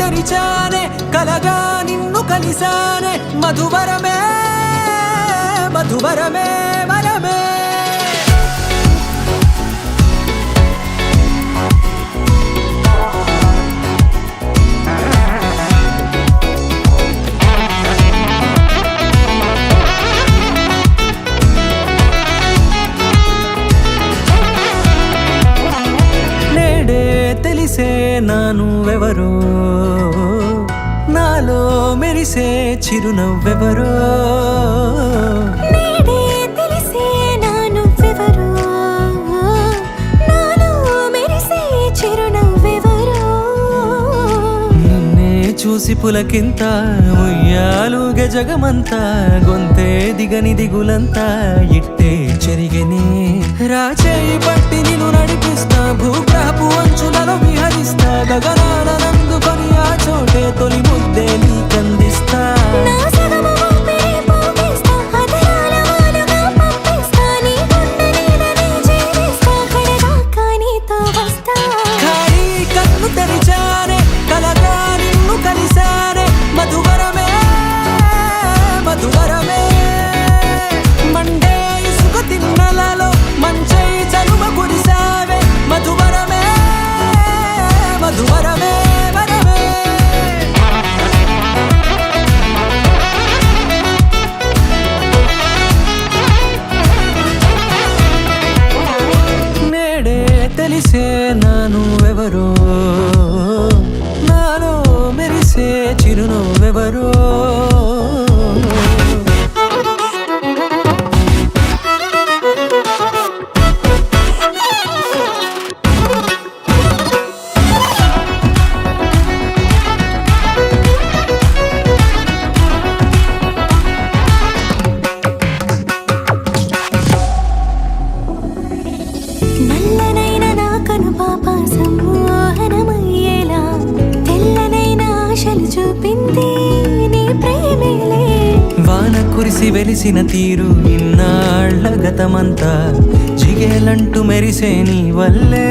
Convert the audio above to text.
తెరిచానే కలగా నిన్ను కలిసానే మధువరమే మధువరమే వరమే తెలిసే నానువెవరో నాలో మెరిసే చిరునవ్వెవరో నేడే తెలిసే నానువెవరో నాలో మెరిసే చిరునవ్వెవరో నిన్నే చూసి పులకింత ఉయ్యాలుగే జగమంతా గొంతే దిగని దిగులంతా ఇట్టే చెరిగని రాచేయి పట్టి నిన్ను నడిపిస్తా భూగ్రహపు అంచులలో విహరిస్తా గగనాన నందుకొని ఆ చోటే తొలి ముద్దే నీకందిస్తా నా సగము ఊపిరి పోగేస్తా అదరాల వాలుగా పంపిస్తా నీ గుండె నీడనే జీవిస్తా కడదాకా నీతో వస్తా ఖాళీ కన్ను తెరిచానే కలగా నిన్ను కలిసానే మధువరమే మధువరమే మండే ఇసుక తిన్నలలో మంచై చలువ కురిసావే మధువరమే మధువరమే వరమే నేడే తెలిసే నానువెవరో నాలో మెరిసే చిరునవ్వెవరో నల్లనైన నా కనుపాప సమ్మోహనమయ్యేలా తెల్లనైన ఆశలు చూపింది నీ ప్రేమేలే వాన కురిసి వెలిసిన తీరు ఇన్నాళ్ల గతమంతా జిగేలంటూ మెరిసే నీ వల్లే